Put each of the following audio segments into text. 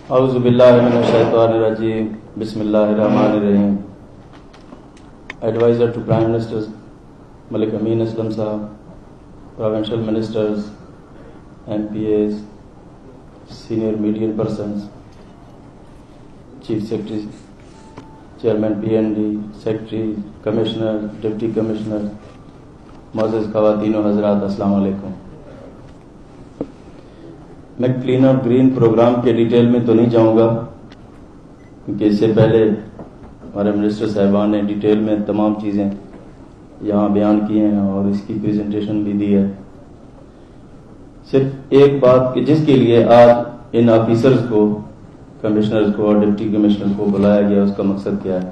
اعوذ باللہ من الشیطان الرجیم بسم اللہ الرحمن الرحیم. Advisor to Prime Minister Malik Amin Aslam Sahab, Provincial Ministers, MPAs, Senior Media Persons, Chief Secretary, Chairman PND, Secretary, Commissioner, Deputy Commissioner, معزز خواتین و حضرات، السلام علیکم. میں کلین اور گرین پروگرام کے ڈیٹیل میں تو نہیں جاؤں گا کیونکہ اس سے پہلے ہمارے منسٹر صاحبان نے ڈیٹیل میں تمام چیزیں یہاں بیان کی ہیں اور اس کی پریزنٹیشن بھی دی ہے. صرف ایک بات کہ جس کے لیے آج ان آفیسرز کو، کمشنرز کو اور ڈپٹی کمشنرز کو بلایا گیا، اس کا مقصد کیا ہے؟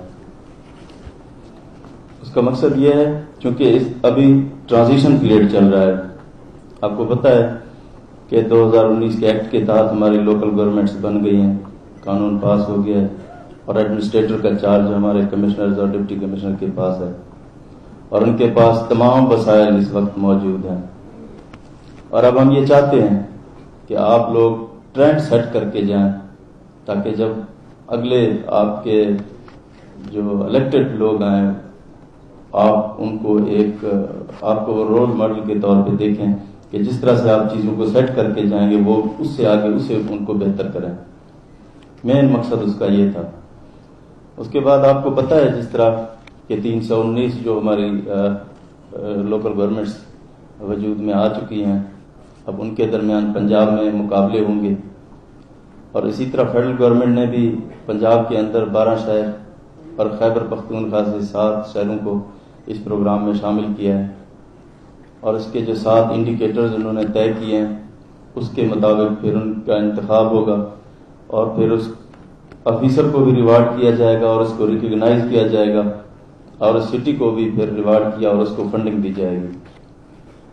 اس کا مقصد یہ ہے چونکہ ابھی ٹرانزیشن پیریڈ چل رہا ہے. آپ کو پتہ ہے کہ 2019 کے ایکٹ کے تحت ہماری لوکل گورنمنٹس بن گئی ہیں، قانون پاس ہو گیا ہے اور ایڈمنسٹریٹر کا چارج ہمارے کمشنرز اور ڈپٹی کمشنر کے پاس ہے اور ان کے پاس تمام وسائل اس وقت موجود ہیں. اور اب ہم یہ چاہتے ہیں کہ آپ لوگ ٹرینڈ سیٹ کر کے جائیں تاکہ جب اگلے آپ کے جو الیکٹڈ لوگ آئیں آپ ان کو آپ کو رول ماڈل کے طور پہ دیکھیں کہ جس طرح سے آپ چیزوں کو سیٹ کر کے جائیں گے وہ اس سے آگے اسے ان کو بہتر کریں. مین مقصد اس کا یہ تھا. اس کے بعد آپ کو پتہ ہے جس طرح کہ 319 جو ہماری لوکل گورنمنٹس وجود میں آ چکی ہیں، اب ان کے درمیان پنجاب میں مقابلے ہوں گے اور اسی طرح فیڈرل گورنمنٹ نے بھی پنجاب کے اندر 12 شہر اور خیبر پختونخوا سے 7 شہروں کو اس پروگرام میں شامل کیا ہے اور اس کے جو 7 انڈیکیٹرز انہوں نے طے کیے ہیں اس کے مطابق پھر ان کا انتخاب ہوگا اور پھر اس آفیسر کو بھی ریوارڈ کیا جائے گا اور اس کو ریکگنائز کیا جائے گا اور اس سٹی کو بھی پھر ریوارڈ کیا اور اس کو فنڈنگ دی جائے گی.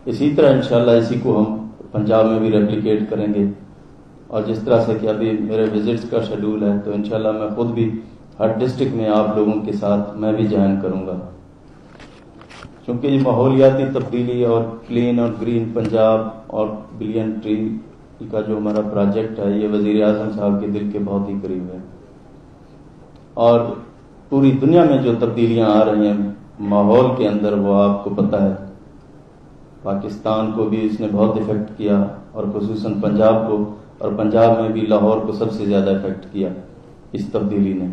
اسی طرح انشاءاللہ اسی کو ہم پنجاب میں بھی ریپلیکیٹ کریں گے اور جس طرح سے کہ ابھی میرے وزٹس کا شیڈول ہے تو انشاءاللہ میں خود بھی ہر ڈسٹرکٹ میں آپ لوگوں کے ساتھ میں بھی جوائن کروں گا. چونکہ یہ ماحولیاتی تبدیلی اور کلین اور گرین پنجاب اور بلین ٹری کا جو ہمارا پروجیکٹ ہے یہ وزیر اعظم صاحب کے دل کے بہت ہی قریب ہے اور پوری دنیا میں جو تبدیلیاں آ رہی ہیں ماحول کے اندر وہ آپ کو پتہ ہے. پاکستان کو بھی اس نے بہت افیکٹ کیا اور خصوصاً پنجاب کو، اور پنجاب میں بھی لاہور کو سب سے زیادہ افیکٹ کیا اس تبدیلی نے،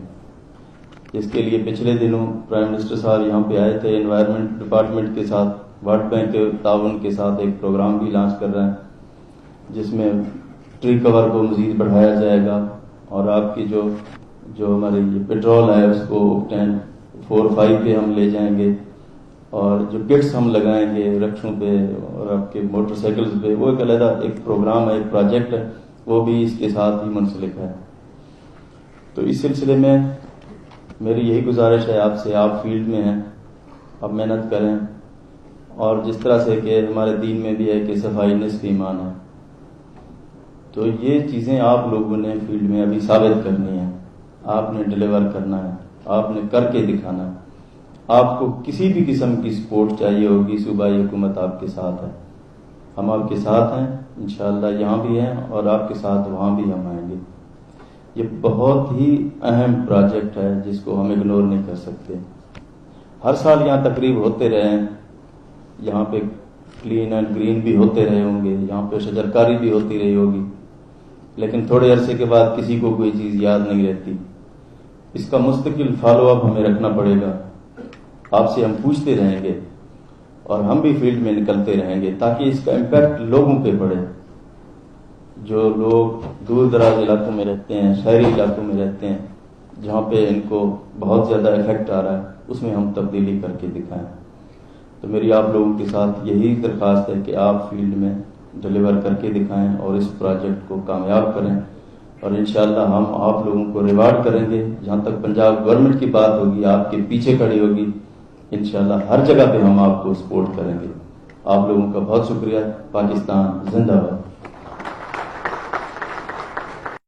جس کے لیے پچھلے دنوں پرائم منسٹر صاحب یہاں پہ آئے تھے انوائرمنٹ ڈپارٹمنٹ کے ساتھ، ورلڈ بینک کے تعاون کے ساتھ ایک پروگرام بھی لانچ کر رہے ہیں جس میں ٹری کور کو مزید بڑھایا جائے گا اور آپ کی جو ہماری یہ پیٹرول ہے اس کو اوکٹین 4-5 پہ ہم لے جائیں گے اور جو کٹس ہم لگائیں گے رکشوں پہ اور آپ کے موٹر سائیکلز پہ، وہ ایک علیحدہ ایک پروگرام ہے، ایک پروجیکٹ ہے، وہ بھی اس کے ساتھ ہی منسلک ہے. تو اس سلسلے میں میری یہی گزارش ہے آپ سے، آپ فیلڈ میں ہیں، اب محنت کریں اور جس طرح سے کہ ہمارے دین میں بھی ہے کہ صفائی نصف ایمان ہے، تو یہ چیزیں آپ لوگوں نے فیلڈ میں ابھی ثابت کرنی ہے، آپ نے ڈیلیور کرنا ہے، آپ نے کر کے دکھانا ہے. آپ کو کسی بھی قسم کی سپورٹ چاہیے ہوگی، صوبائی حکومت آپ کے ساتھ ہے، ہم آپ کے ساتھ ہیں انشاءاللہ، یہاں بھی ہیں اور آپ کے ساتھ وہاں بھی ہم آئیں گے. یہ بہت ہی اہم پروجیکٹ ہے جس کو ہم اگنور نہیں کر سکتے. ہر سال یہاں تقریب ہوتے رہے ہیں، یہاں پہ کلین اینڈ گرین بھی ہوتے رہے ہوں گے، یہاں پہ شجرکاری بھی ہوتی رہی ہوگی، لیکن تھوڑے عرصے کے بعد کسی کو کوئی چیز یاد نہیں رہتی. اس کا مستقل فالو اپ ہمیں رکھنا پڑے گا. آپ سے ہم پوچھتے رہیں گے اور ہم بھی فیلڈ میں نکلتے رہیں گے تاکہ اس کا امپیکٹ لوگوں پہ پڑے. جو لوگ دور دراز علاقوں میں رہتے ہیں، شہری علاقوں میں رہتے ہیں، جہاں پہ ان کو بہت زیادہ افیکٹ آ رہا ہے، اس میں ہم تبدیلی کر کے دکھائیں. تو میری آپ لوگوں کے ساتھ یہی درخواست ہے کہ آپ فیلڈ میں ڈیلیور کر کے دکھائیں اور اس پروجیکٹ کو کامیاب کریں اور انشاءاللہ ہم آپ لوگوں کو ریوارڈ کریں گے. جہاں تک پنجاب گورنمنٹ کی بات ہوگی، آپ کے پیچھے کھڑی ہوگی، انشاءاللہ ہر جگہ پہ ہم آپ کو سپورٹ کریں گے. آپ لوگوں کا بہت شکریہ. پاکستان زندہ باد.